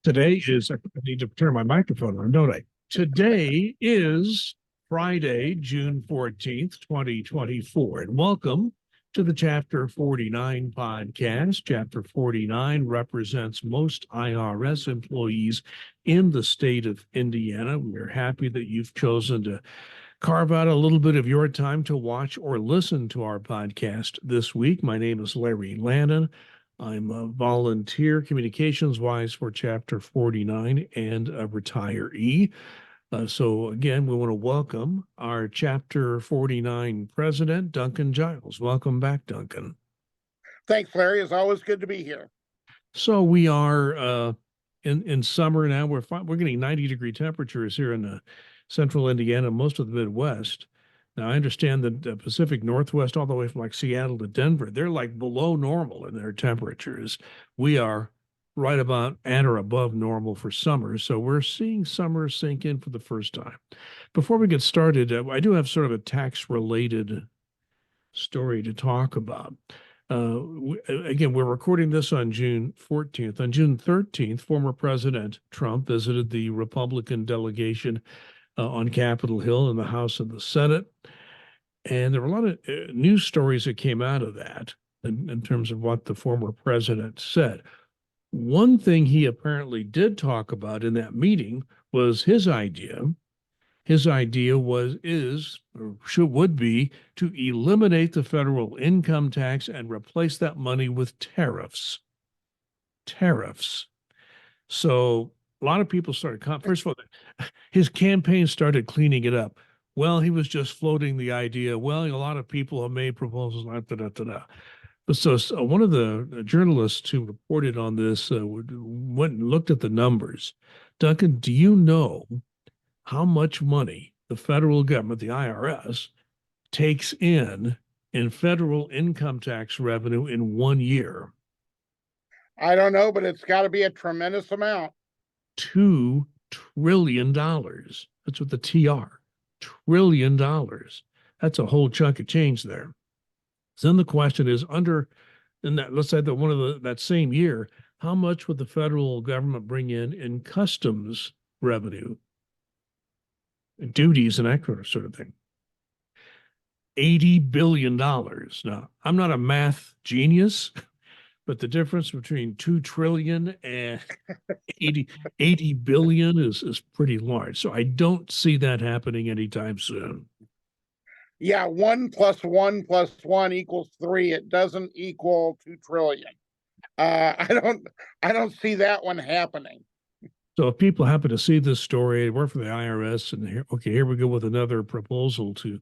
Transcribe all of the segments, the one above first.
Today is, I need to turn my microphone on, don't I? Today is Friday, June 14th, 2024. And welcome to the Chapter 49 podcast. Chapter 49 represents most IRS employees in the state of Indiana. We're happy that you've chosen to carve out a little bit of your time to watch or listen to our podcast this week. My name is Larry Lannan. I'm a volunteer communications-wise for Chapter 49 and a retiree. So again, we want to welcome our Chapter 49 president, Duncan Giles. Welcome back, Duncan. Thanks, Larry. It's always good to be here. So we are in summer now. We're getting 90-degree temperatures here in central Indiana, most of the Midwest. Now, I understand that the Pacific Northwest, all the way from like Seattle to Denver, they're like below normal in their temperatures. We are right about at or above normal for summer. So we're seeing summer sink in for the first time. Before we get started, I do have sort of a tax-related story to talk about. Again, we're recording this on June 14th. On June 13th, former President Trump visited the Republican delegation on Capitol Hill in the House and the Senate. And there were a lot of news stories that came out of that in terms of what the former president said. One thing he apparently did talk about in that meeting was his idea. His idea would be to eliminate the federal income tax and replace that money with tariffs. Tariffs. So a lot of people started, first of all, his campaign started cleaning it up. Well, he was just floating the idea. Well, a lot of people have made proposals. But so one of the journalists who reported on this went and looked at the numbers. Duncan, do you know how much money the federal government, the IRS, takes in federal income tax revenue in 1 year? I don't know, but it's got to be a tremendous amount. $2 trillion. That's what the TR. $1 trillion. That's a whole chunk of change there. So then the question is, let's say that that same year, how much would the federal government bring in customs revenue, duties, and that sort of thing? $80 billion. Now, I'm not a math genius, but the difference between 2 trillion and 80 billion is pretty large. So I don't see that happening anytime soon. Yeah, 1 + 1 + 1 = 3. It doesn't equal 2 trillion. I don't see that one happening. So if people happen to see this story, work for the IRS, and here we go with another proposal to,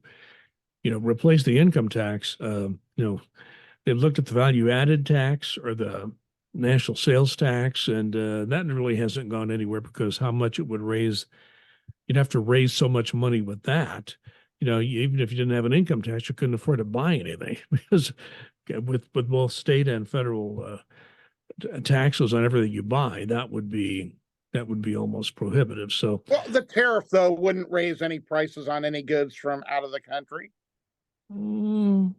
replace the income tax. They've looked at the value-added tax or the national sales tax, and that really hasn't gone anywhere because how much it would raise. You'd have to raise so much money with that. Even if you didn't have an income tax, you couldn't afford to buy anything because with both state and federal taxes on everything you buy, that would be almost prohibitive. So, well, the tariff though wouldn't raise any prices on any goods from out of the country. To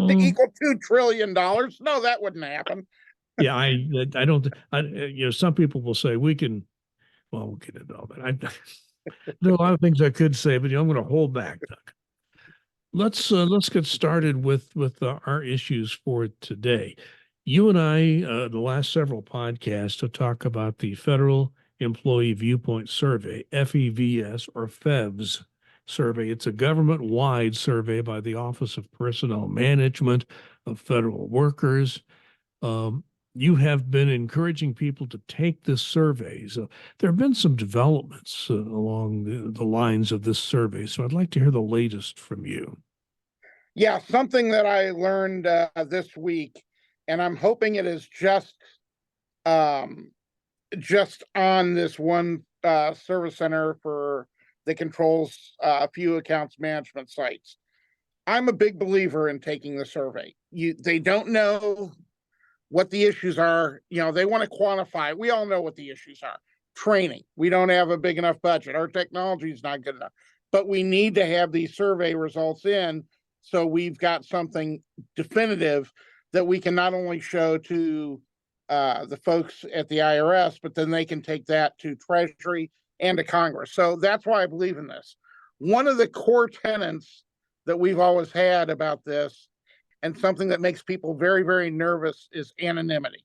equal $2 trillion? No, that wouldn't happen. Yeah, I don't. Some people will say we'll get into all that. There are a lot of things I could say, but I'm going to hold back. Let's get started with our issues for today. You and I, the last several podcasts, to talk about the Federal Employee Viewpoint Survey, FEVS or FEVS Survey. It's a government-wide survey by the Office of Personnel Management of Federal Workers. You have been encouraging people to take this survey. So there have been some developments along the lines of this survey. So I'd like to hear the latest from you. Yeah, something that I learned this week, and I'm hoping it is just on this one service center that controls a few accounts management sites. I'm a big believer in taking the survey. They don't know what the issues are. They want to quantify. We all know what the issues are. Training. We don't have a big enough budget. Our technology is not good enough. But we need to have these survey results in so we've got something definitive that we can not only show to the folks at the IRS, but then they can take that to Treasury and to Congress. So that's why I believe in this. One of the core tenets that we've always had about this, and something that makes people very, very nervous, is anonymity.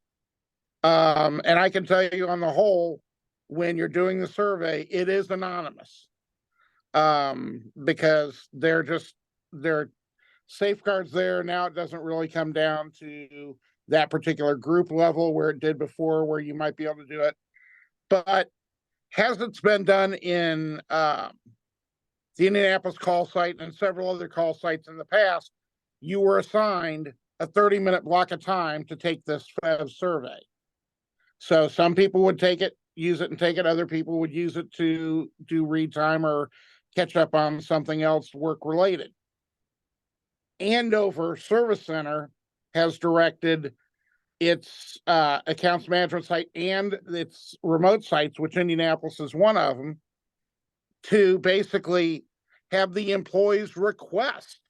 And I can tell you on the whole, when you're doing the survey, it is anonymous, because there are safeguards there. Now it doesn't really come down to that particular group level where it did before, where you might be able to do it. But has it been done in the Indianapolis call site and several other call sites in the past? You were assigned a 30-minute block of time to take this FEVS survey. So some people would take it, use it and take it. Other people would use it to do read time or catch up on something else work related. Andover Service Center has directed its accounts management site and its remote sites, which Indianapolis is one of them, to basically have the employees request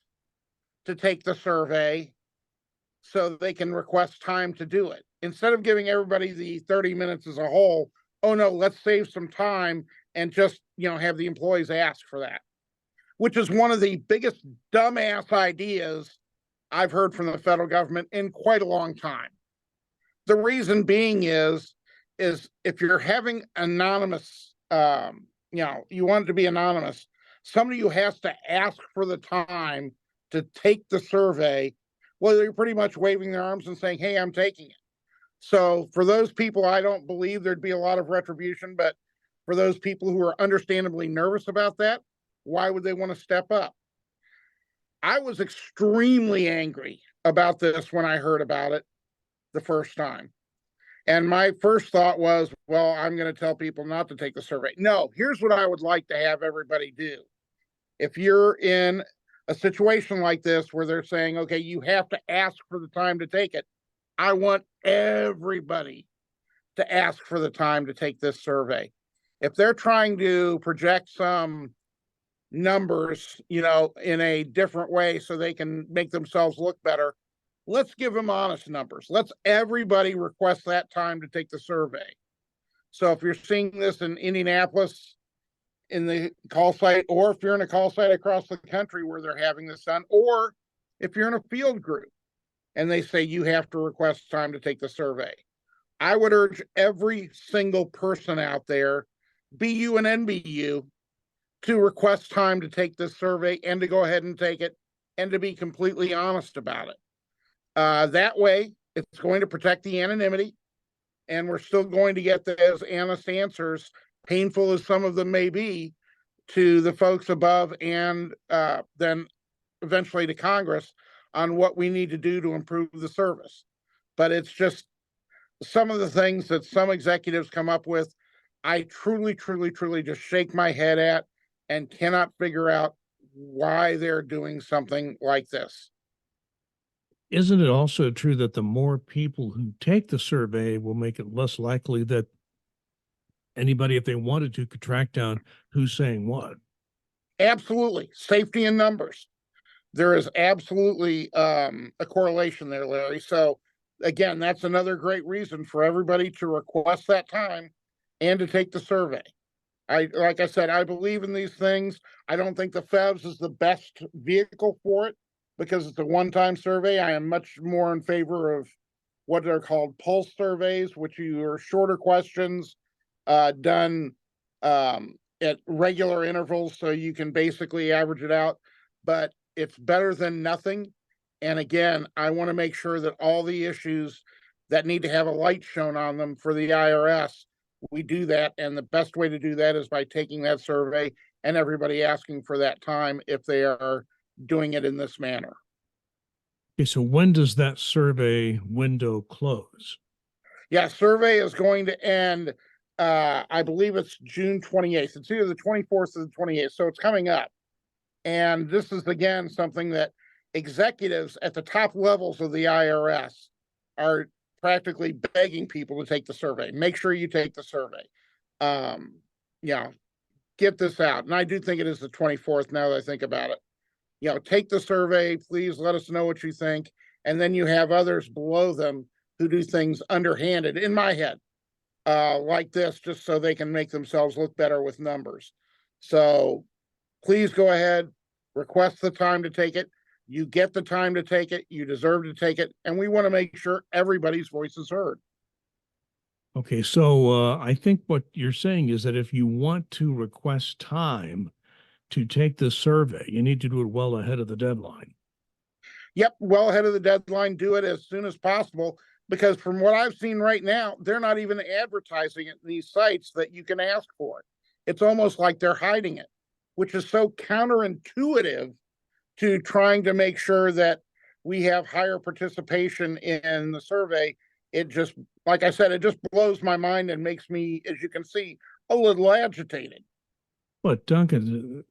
to take the survey so they can request time to do it. Instead of giving everybody the 30 minutes as a whole, oh no, let's save some time and just, have the employees ask for that, which is one of the biggest dumbass ideas I've heard from the federal government in quite a long time. The reason being is if you're having anonymous, you want it to be anonymous, somebody who has to ask for the time to take the survey, well, they're pretty much waving their arms and saying, hey, I'm taking it. So for those people, I don't believe there'd be a lot of retribution, but for those people who are understandably nervous about that, why would they want to step up? I was extremely angry about this when I heard about it the first time. And my first thought was, well, I'm going to tell people not to take the survey. No, here's what I would like to have everybody do. If you're in a situation like this where they're saying, okay, you have to ask for the time to take it, I want everybody to ask for the time to take this survey. If they're trying to project some numbers, in a different way so they can make themselves look better, let's give them honest numbers. Let's everybody request that time to take the survey. So if you're seeing this in Indianapolis in the call site, or if you're in a call site across the country where they're having this done, or if you're in a field group and they say you have to request time to take the survey, I would urge every single person out there, BU and NBU, to request time to take this survey and to go ahead and take it and to be completely honest about it. That way, it's going to protect the anonymity, and we're still going to get those honest answers, painful as some of them may be, to the folks above and then eventually to Congress on what we need to do to improve the service. But it's just some of the things that some executives come up with, I truly, truly, truly just shake my head at and cannot figure out why they're doing something like this. Isn't it also true that the more people who take the survey will make it less likely that anybody, if they wanted to, could track down who's saying what? Absolutely. Safety in numbers. There is absolutely a correlation there, Larry. So again, that's another great reason for everybody to request that time and to take the survey. Like I said, I believe in these things. I don't think the FEVS is the best vehicle for it because it's a one-time survey. I am much more in favor of what are called pulse surveys, which are shorter questions done at regular intervals, so you can basically average it out. But it's better than nothing. And again, I want to make sure that all the issues that need to have a light shown on them for the IRS, we do that. And the best way to do that is by taking that survey and everybody asking for that time if they are doing it in this manner. Okay, so when does that survey window close? Yeah, survey is going to end, I believe it's June 28th. It's either the 24th or the 28th, so it's coming up. And this is, again, something that executives at the top levels of the IRS are practically begging people to take the survey. Make sure you take the survey. Get this out. And I do think it is the 24th now that I think about it. Take the survey. Please let us know what you think. And then you have others below them who do things underhanded, in my head, like this, just so they can make themselves look better with numbers. So please go ahead, request the time to take it. You get the time to take it. You deserve to take it. And we want to make sure everybody's voice is heard. Okay, so I think what you're saying is that if you want to request time to take this survey, you need to do it well ahead of the deadline. Yep, well ahead of the deadline. Do it as soon as possible, because from what I've seen right now, they're not even advertising it in these sites that you can ask for it. It's almost like they're hiding it, which is so counterintuitive to trying to make sure that we have higher participation in the survey. It just, like I said, it just blows my mind and makes me, as you can see, a little agitated. But Duncan,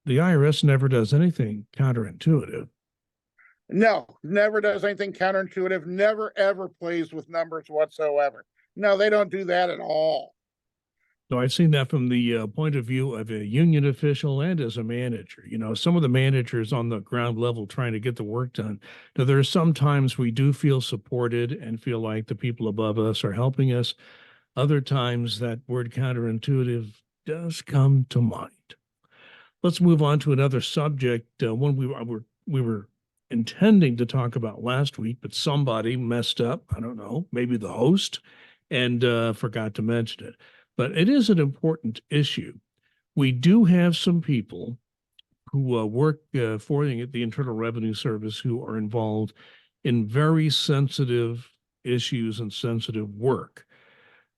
the IRS never does anything counterintuitive. No, never does anything counterintuitive, never ever plays with numbers whatsoever. No, they don't do that at all. So I've seen that from the point of view of a union official and as a manager. You know, some of the managers on the ground level trying to get the work done. Now, there are some times we do feel supported and feel like the people above us are helping us. Other times that word counterintuitive does come to mind. Let's move on to another subject, one we were intending to talk about last week, but somebody messed up. I don't know, maybe the host, and forgot to mention it. But it is an important issue. We do have some people who work for the Internal Revenue Service who are involved in very sensitive issues and sensitive work.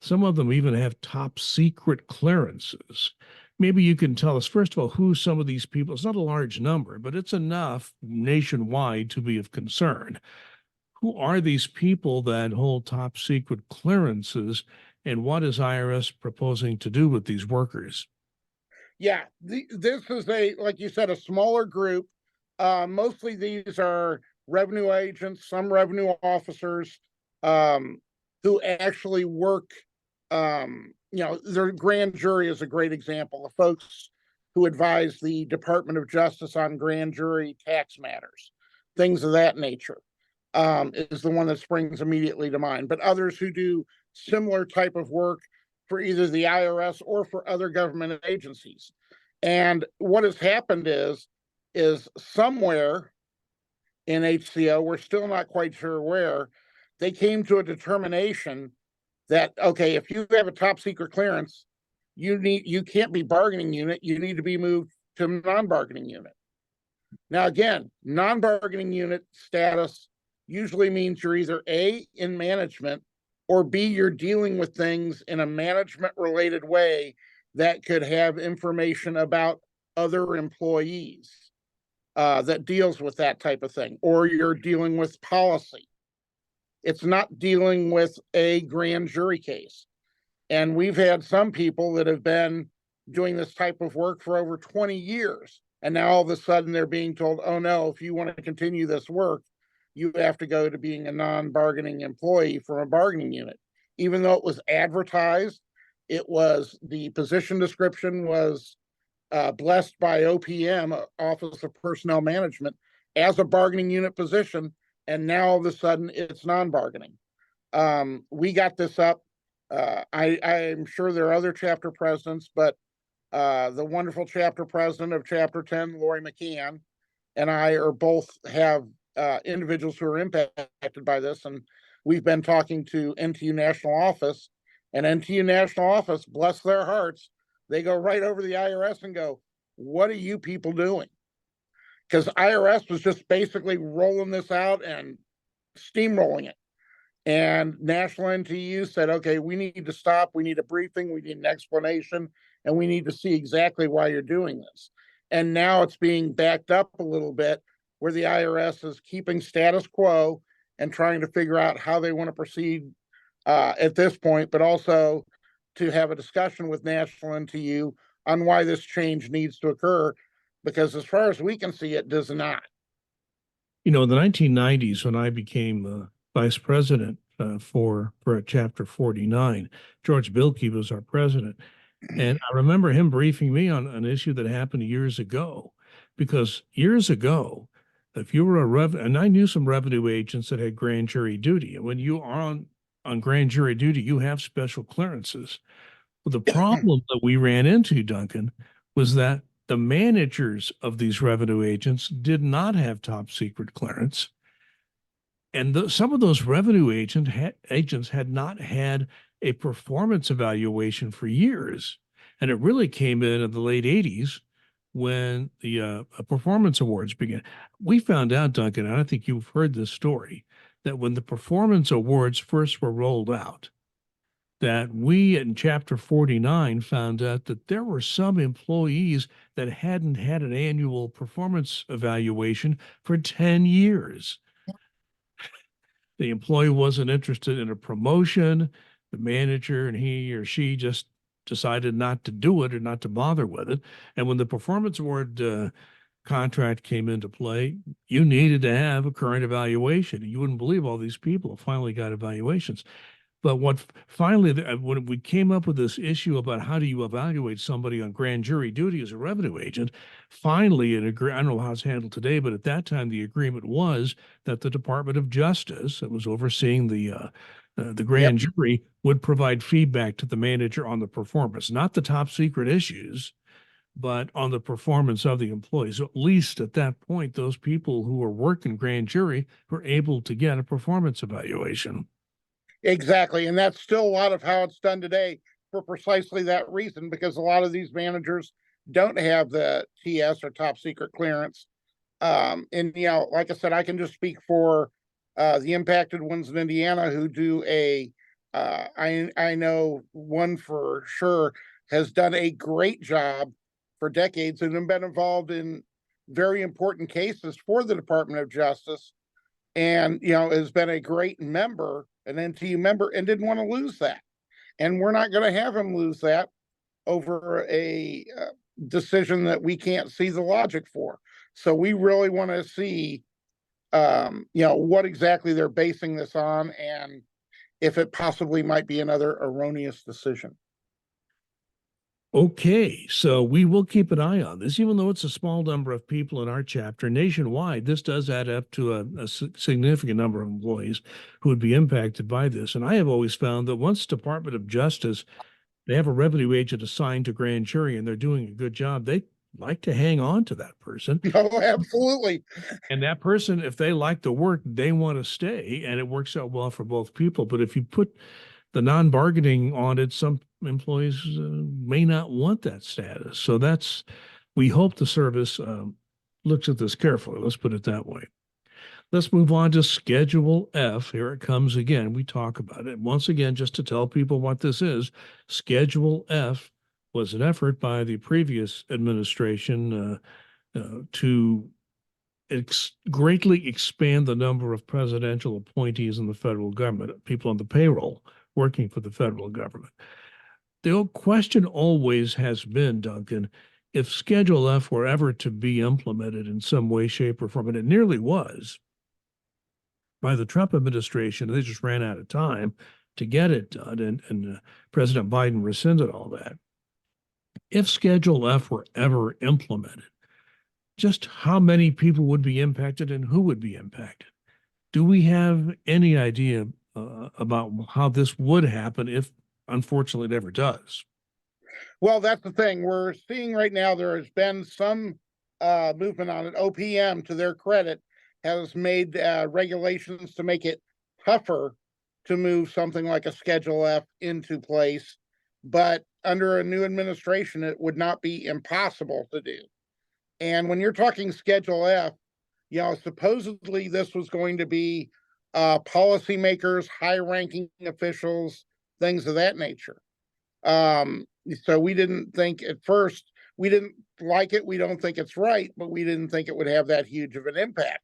Some of them even have top secret clearances. Maybe you can tell us, first of all, who some of these people, it's not a large number, but it's enough nationwide to be of concern. Who are these people that hold top secret clearances, and what is IRS proposing to do with these workers? Yeah, this is like you said, a smaller group. Mostly these are revenue agents, some revenue officers, who actually work. Their grand jury is a great example. The folks who advise the Department of Justice on grand jury tax matters, things of that nature, is the one that springs immediately to mind. But others who do similar type of work for either the IRS or for other government agencies. And what has happened is somewhere in HCO, we're still not quite sure where, they came to a determination that, okay, if you have a top secret clearance, you can't be bargaining unit, you need to be moved to non-bargaining unit. Now, again, non-bargaining unit status usually means you're either A, in management, or B, you're dealing with things in a management related way that could have information about other employees, that deals with that type of thing, or you're dealing with policy. It's not dealing with a grand jury case. And we've had some people that have been doing this type of work for over 20 years. And now all of a sudden they're being told, oh no, if you want to continue this work, you have to go to being a non-bargaining employee from a bargaining unit. Even though it was advertised, the position description was blessed by OPM, Office of Personnel Management, as a bargaining unit position. And now all of a sudden it's non-bargaining. We got this up. I'm sure there are other chapter presidents, but the wonderful chapter president of Chapter 10, Lori McCann, and I are both have individuals who are impacted by this. And we've been talking to NTU National Office, and NTU National Office, bless their hearts, they go right over the IRS and go, what are you people doing? Because IRS was just basically rolling this out and steamrolling it. And National NTU said, okay, we need to stop. We need a briefing. We need an explanation. And we need to see exactly why you're doing this. And now it's being backed up a little bit, where the IRS is keeping status quo and trying to figure out how they want to proceed at this point, but also to have a discussion with National NTU on why this change needs to occur, because as far as we can see, it does not. You know, in the 1990s, when I became vice president for Chapter 49, George Bilkey was our president. And I remember him briefing me on an issue that happened years ago, because years ago, if you were and I knew some revenue agents that had grand jury duty. And when you are on grand jury duty, you have special clearances. Well, the problem that we ran into, Duncan, was that the managers of these revenue agents did not have top secret clearance. And some of those revenue agents had not had a performance evaluation for years. And it really came in the late 80s when the performance awards began. We found out, Duncan, and I think you've heard this story, that when the performance awards first were rolled out, that we in Chapter 49 found out that there were some employees that hadn't had an annual performance evaluation for 10 years. The employee wasn't interested in a promotion. The manager and he or she just decided not to do it or not to bother with it. And when the performance award contract came into play, you needed to have a current evaluation. You wouldn't believe all these people finally got evaluations. But what finally, when we came up with this issue about how do you evaluate somebody on grand jury duty as a revenue agent, finally, I don't know how it's handled today, but at that time, the agreement was that the Department of Justice, that was overseeing the grand jury, would provide feedback to the manager on the performance, not the top secret issues, but on the performance of the employees. So at least at that point, those people who were working grand jury were able to get a performance evaluation. Exactly. And that's still a lot of how it's done today for precisely that reason, because a lot of these managers don't have the TS or top secret clearance. And, like I said, I can just speak for the impacted ones in Indiana who do I know one for sure has done a great job for decades and have been involved in very important cases for the Department of Justice, and has been a great member, an NTU member, and didn't want to lose that. And we're not going to have him lose that over a decision that we can't see the logic for. So we really want to see, what exactly they're basing this on, and if it possibly might be another erroneous decision. Okay, so we will keep an eye on this, even though it's a small number of people in our chapter. Nationwide, this does add up to a significant number of employees who would be impacted by this. And I have always found that once Department of Justice, they have a revenue agent assigned to grand jury and they're doing a good job, they like to hang on to that person. Oh, absolutely. And that person, if they like the work, they want to stay, and it works out well for both people. But if you put the non-bargaining on it, some employees may not want that status. So we hope the service looks at this carefully. Let's put it that way. Let's move on to Schedule F. Here it comes again. We talk about it. Once again, just to tell people what this is, Schedule F was an effort by the previous administration to greatly expand the number of presidential appointees in the federal government, people on the payroll working for the federal government. The question always has been, Duncan, if Schedule F were ever to be implemented in some way, shape, or form, and it nearly was by the Trump administration, they just ran out of time to get it done, and President Biden rescinded all that. If Schedule F were ever implemented, just how many people would be impacted and who would be impacted? Do we have any idea about how this would happen if, unfortunately, it ever does? Well, that's the thing. We're seeing right now there has been some movement on it. OPM, to their credit, has made regulations to make it tougher to move something like a Schedule F into place. But under a new administration, it would not be impossible to do. And when you're talking Schedule F, supposedly this was going to be policymakers, high-ranking officials, things of that nature. So we didn't think at first, we didn't like it. We don't think it's right, but we didn't think it would have that huge of an impact.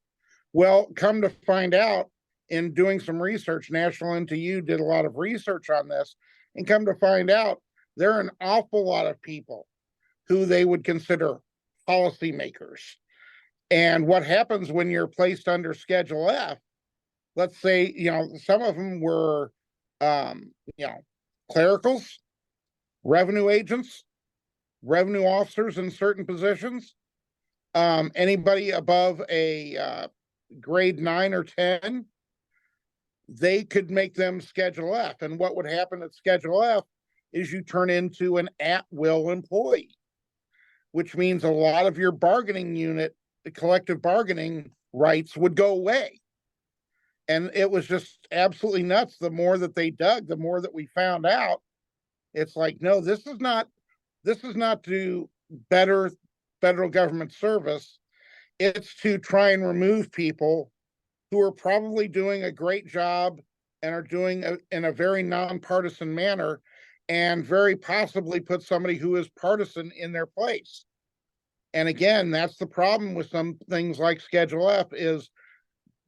Well, come to find out, in doing some research, National NTU did a lot of research on this, and come to find out, there are an awful lot of people who they would consider policymakers. And what happens when you're placed under Schedule F, let's say, some of them were, clericals, revenue agents, revenue officers in certain positions. Anybody above a grade 9 or 10, they could make them Schedule F. And what would happen at Schedule F is you turn into an at-will employee, which means a lot of your bargaining unit, the collective bargaining rights would go away. And it was just absolutely nuts. The more that they dug, the more that we found out. It's like, no, this is not to better federal government service. It's to try and remove people who are probably doing a great job and are doing it in a very nonpartisan manner, and very possibly put somebody who is partisan in their place. And again, that's the problem with some things like Schedule F is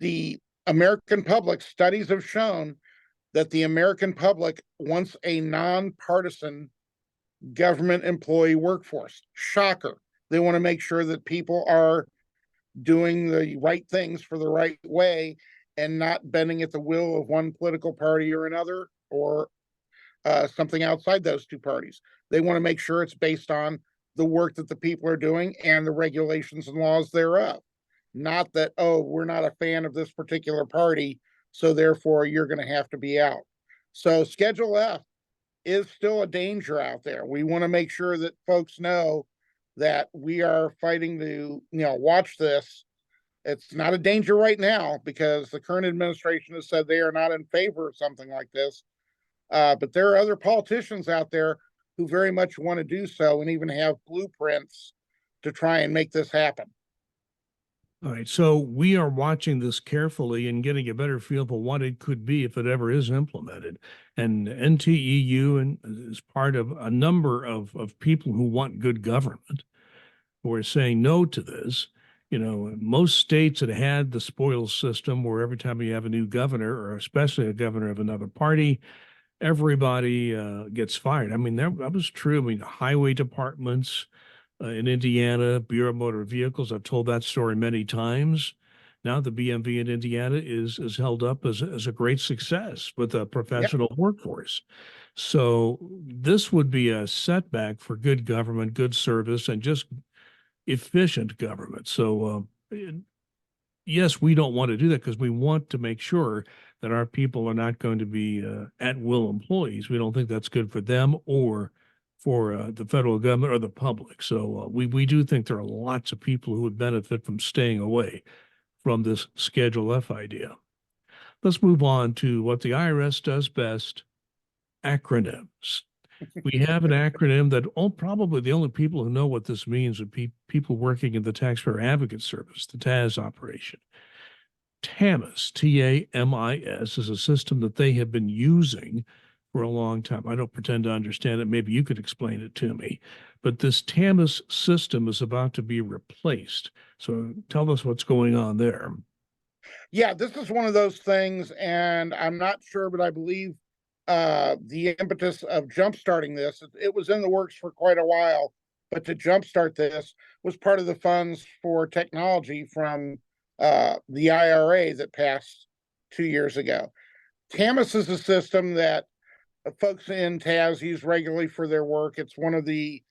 the American public, studies have shown that the American public wants a nonpartisan government employee workforce. Shocker. They want to make sure that people are doing the right things for the right way and not bending at the will of one political party or another, or something outside those two parties. They want to make sure it's based on the work that the people are doing and the regulations and laws thereof. Not that, oh, we're not a fan of this particular party, so therefore you're going to have to be out. So Schedule F is still a danger out there. We want to make sure that folks know that we are fighting to, watch this. It's not a danger right now because the current administration has said they are not in favor of something like this. But there are other politicians out there who very much want to do so and even have blueprints to try and make this happen. All right, so we are watching this carefully and getting a better feel for what it could be if it ever is implemented. And NTEU is part of a number of people who want good government, who are saying no to this. Most states that had the spoils system where every time you have a new governor, or especially a governor of another party, everybody gets fired. I mean, that was true. I mean, highway departments, in Indiana, Bureau of Motor Vehicles. I've told that story many times. Now the BMV in Indiana is held up as a great success with a professional workforce. So this would be a setback for good government, good service, and just efficient government. So yes, we don't want to do that because we want to make sure that our people are not going to be at-will employees. We don't think that's good for them or for the federal government or the public. So we do think there are lots of people who would benefit from staying away from this Schedule F idea. Let's move on to what the IRS does best, acronyms. We have an acronym that probably the only people who know what this means would be people working in the Taxpayer Advocate Service, the TAS operation. TAMIS, TAMIS, is a system that they have been using for a long time. I don't pretend to understand it. Maybe you could explain it to me. But this TAMIS system is about to be replaced. So tell us what's going on there. Yeah, this is one of those things, and I'm not sure, but I believe the impetus of jumpstarting this, it was in the works for quite a while, but to jumpstart this was part of the funds for technology from the IRA that passed 2 years ago. TAMIS is a system that folks in TAS use regularly for their work. It's one of the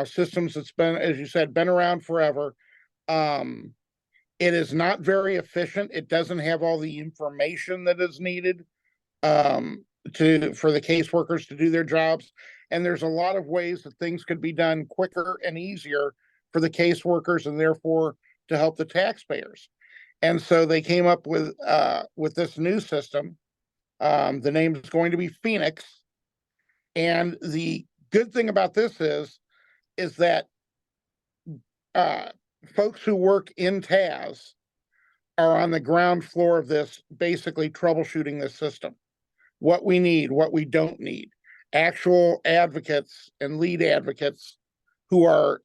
systems that's been, as you said, been around forever. It is not very efficient. It doesn't have all the information that is needed for the caseworkers to do their jobs. And there's a lot of ways that things could be done quicker and easier for the caseworkers and therefore to help the taxpayers. And so they came up with this new system. The name is going to be Phoenix. And the good thing about this is that folks who work in TAS are on the ground floor of this, basically troubleshooting this system. What we need, what we don't need. Actual advocates and lead advocates who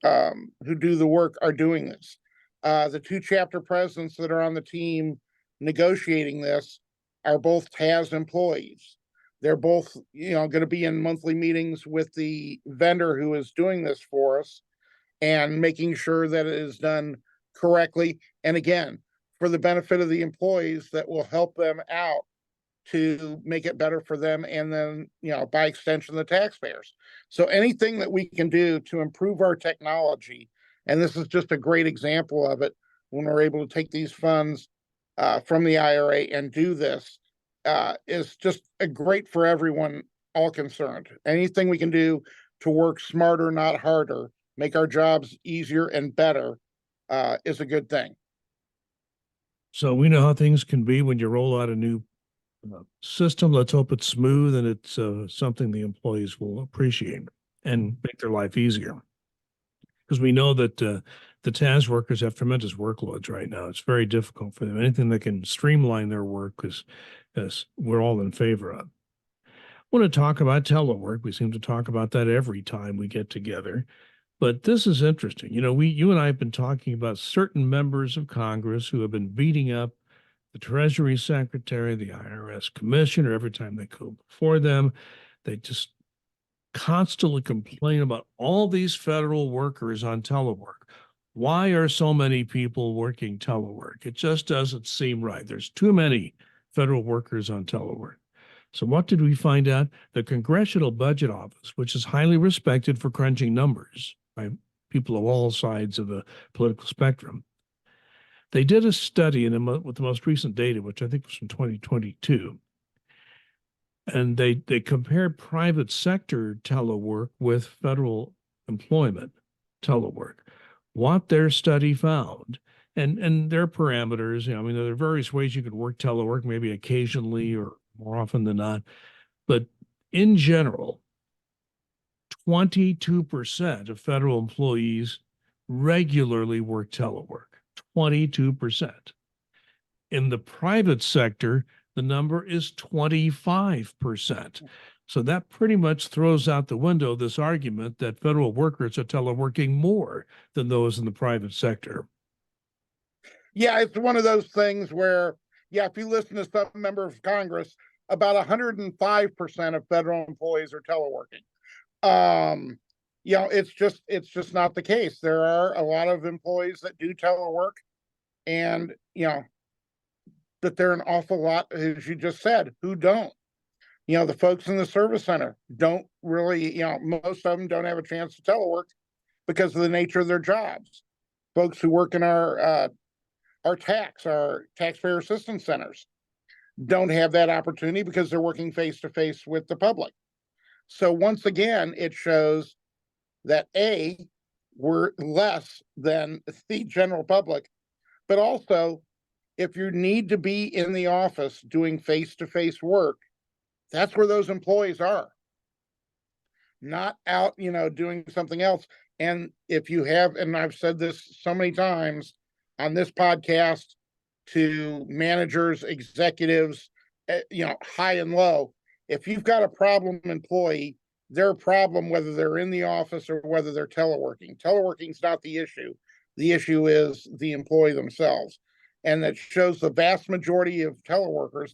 do the work are doing this. The 2 chapter presidents that are on the team negotiating this are both TAS employees. They're both, going to be in monthly meetings with the vendor who is doing this for us and making sure that it is done correctly. And again, for the benefit of the employees, that will help them out to make it better for them and then, by extension, the taxpayers. So anything that we can do to improve our technology And this is just a great example of it when we're able to take these funds from the IRA and do this. Is just great for everyone, all concerned. Anything we can do to work smarter, not harder, make our jobs easier and better, is a good thing. So we know how things can be when you roll out a new system. Let's hope it's smooth and it's something the employees will appreciate and make their life easier. Because we know that the TAS workers have tremendous workloads right now. It's very difficult for them. Anything that can streamline their work is we're all in favor of. I want to talk about telework. We seem to talk about that every time we get together. But this is interesting. You and I have been talking about certain members of Congress who have been beating up the Treasury Secretary, the IRS Commissioner, every time they go before them. They just constantly complain about all these federal workers on telework. Why are so many people working telework? It just doesn't seem right. There's too many federal workers on telework. So what did we find out? The Congressional Budget Office, which is highly respected for crunching numbers by people of all sides of the political spectrum, they did a study with the most recent data, which I think was from 2022. And they compared private sector telework with federal employment telework. What their study found, and their parameters, there are various ways you could work telework, maybe occasionally or more often than not. But in general, 22% of federal employees regularly work telework. 22%. In the private sector, the number is 25%. So that pretty much throws out the window this argument that federal workers are teleworking more than those in the private sector. Yeah, it's one of those things where, if you listen to some member of Congress, about 105% of federal employees are teleworking. It's just not the case. There are a lot of employees that do telework, and but there are an awful lot, as you just said, who don't. The folks in the service center don't really, most of them don't have a chance to telework because of the nature of their jobs. Folks who work in our taxpayer assistance centers don't have that opportunity because they're working face to face with the public. So once again, it shows that we're less than the general public, but also if you need to be in the office doing face to face work, that's where those employees are, not out, doing something else. And if you have, and I've said this so many times on this podcast to managers, executives, high and low, if you've got a problem employee, their problem, whether they're in the office or whether they're teleworking. Teleworking is not the issue. The issue is the employee themselves. And that shows the vast majority of teleworkers,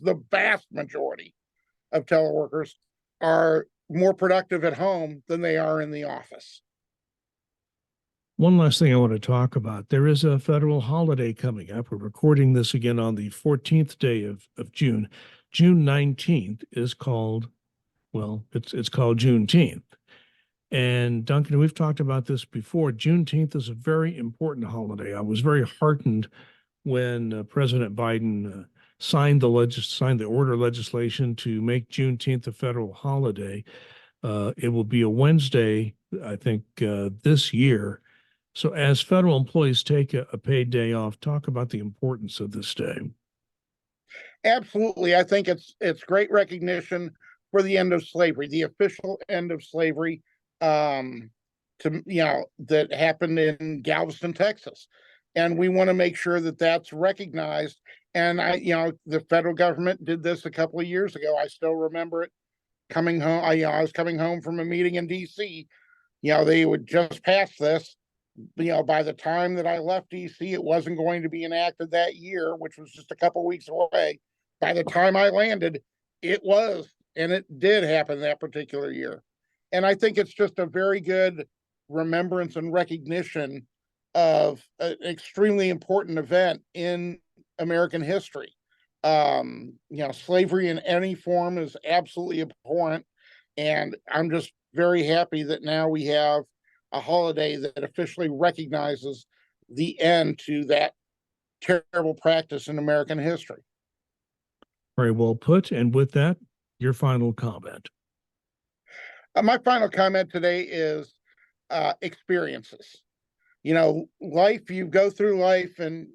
are more productive at home than they are in the office. One last thing I want to talk about. There is a federal holiday coming up. We're recording this again on the 14th day of June. June 19th is called, it's called Juneteenth. And Duncan, we've talked about this before. Juneteenth is a very important holiday. I was very heartened when President Biden signed the order legislation to make Juneteenth a federal holiday. It will be a Wednesday, I think, this year. So as federal employees take a paid day off, talk about the importance of this day. Absolutely. I think it's great recognition for the end of slavery, the official end of slavery, that happened in Galveston, Texas. And we want to make sure that that's recognized. And the federal government did this a couple of years ago. I still remember it coming home. I was coming home from a meeting in DC. They would just pass this. By the time that I left DC, it wasn't going to be enacted that year, which was just a couple weeks away. By the time I landed, it was, and it did happen that particular year. And I think it's just a very good remembrance and recognition of an extremely important event in American history. Slavery in any form is absolutely abhorrent. And I'm just very happy that now we have a holiday that officially recognizes the end to that terrible practice in American history. Very well put. And with that, your final comment. My final comment today is experiences. Life, you go through life and,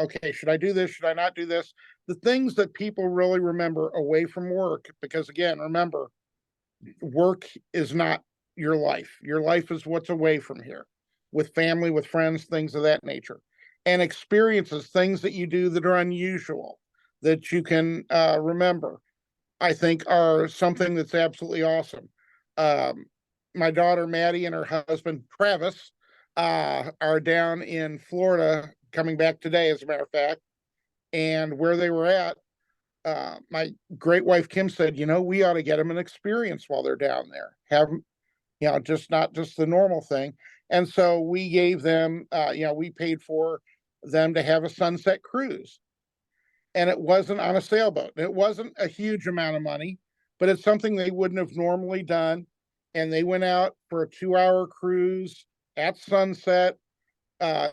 okay, should I do this? Should I not do this? The things that people really remember away from work, because again, remember, work is not your life. Your life is what's away from here, with family, with friends, things of that nature. And experiences, things that you do that are unusual, that you can remember, I think are something that's absolutely awesome. My daughter, Maddie, and her husband, Travis, are down in Florida, coming back today, as a matter of fact. And where they were at, my great wife, Kim, said, we ought to get them an experience while they're down there. Have them, just not just the normal thing. And so we gave them, we paid for them to have a sunset cruise. And it wasn't on a sailboat. It wasn't a huge amount of money, but it's something they wouldn't have normally done. And they went out for a 2-hour cruise at sunset, and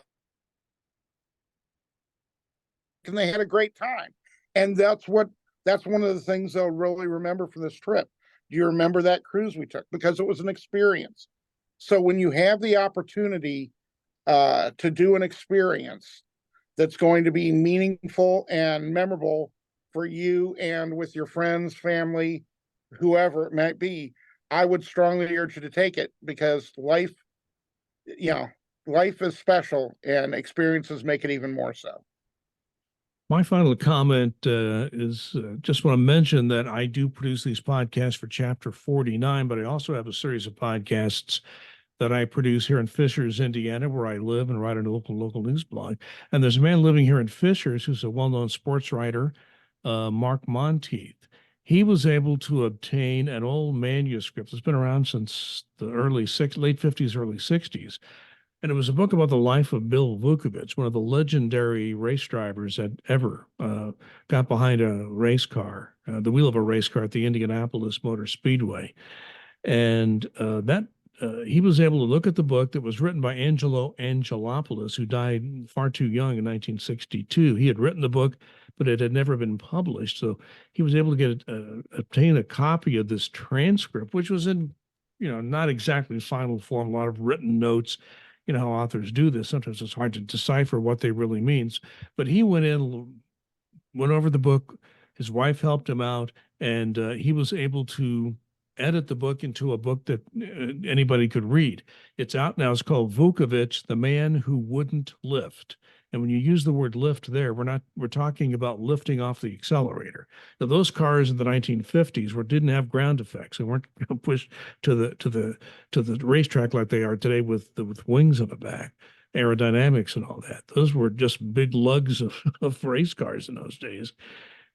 they had a great time. And that's one of the things they'll really remember from this trip. Do you remember that cruise we took? Because it was an experience. So when you have the opportunity to do an experience that's going to be meaningful and memorable for you and with your friends, family, whoever it might be, I would strongly urge you to take it, because life is special and experiences make it even more so. My final comment is just want to mention that I do produce these podcasts for Chapter 49, but I also have a series of podcasts that I produce here in Fishers, Indiana, where I live and write a local news blog. And there's a man living here in Fishers who's a well-known sports writer, Mark Monteith. He was able to obtain an old manuscript that's been around since the late 50s, early 60s. And it was a book about the life of Bill Vukovich, one of the legendary race drivers that ever got behind a race car, the wheel of a race car at the Indianapolis Motor Speedway. And he was able to look at the book that was written by Angelo Angelopoulos, who died far too young in 1962. He had written the book, but it had never been published. So he was able to obtain a copy of this transcript, which was in, not exactly final form, a lot of written notes. How authors do this. Sometimes it's hard to decipher what they really means. But he went over the book. His wife helped him out, and he was able to edit the book into a book that anybody could read. It's out now. It's called Vukovich, The Man Who Wouldn't Lift. And when you use the word lift there, we're talking about lifting off the accelerator. Now, those cars in the 1950s didn't have ground effects. They weren't pushed to the racetrack like they are today with wings on the back, aerodynamics and all that. Those were just big lugs of race cars in those days.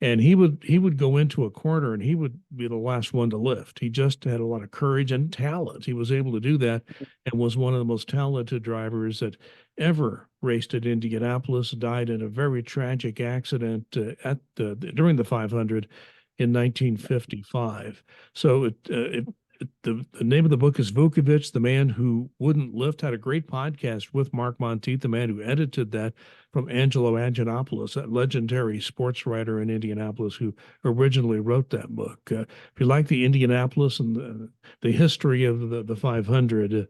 And he would go into a corner and he would be the last one to lift. He just had a lot of courage and talent. He was able to do that and was one of the most talented drivers that ever raced at Indianapolis. Died in a very tragic accident during the 500 in 1955. So the name of the book is Vukovich, The Man Who Wouldn't Lift. Had a great podcast with Mark Monteith, the man who edited that, from Angelo Angelopoulos, that legendary sports writer in Indianapolis who originally wrote that book. If you like the Indianapolis and the history of the 500,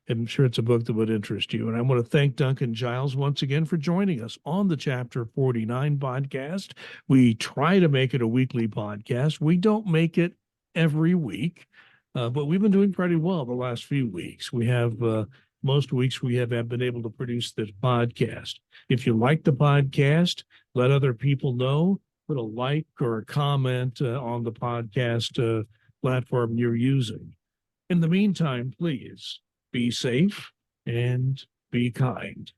I'm sure it's a book that would interest you. And I want to thank Duncan Giles once again for joining us on the Chapter 49 podcast. We try to make it a weekly podcast. We don't make it every week. But we've been doing pretty well the last few weeks. We have most weeks we have been able to produce this podcast. If you like the podcast, let other people know. Put a like or a comment on the podcast platform you're using. In the meantime, please be safe and be kind.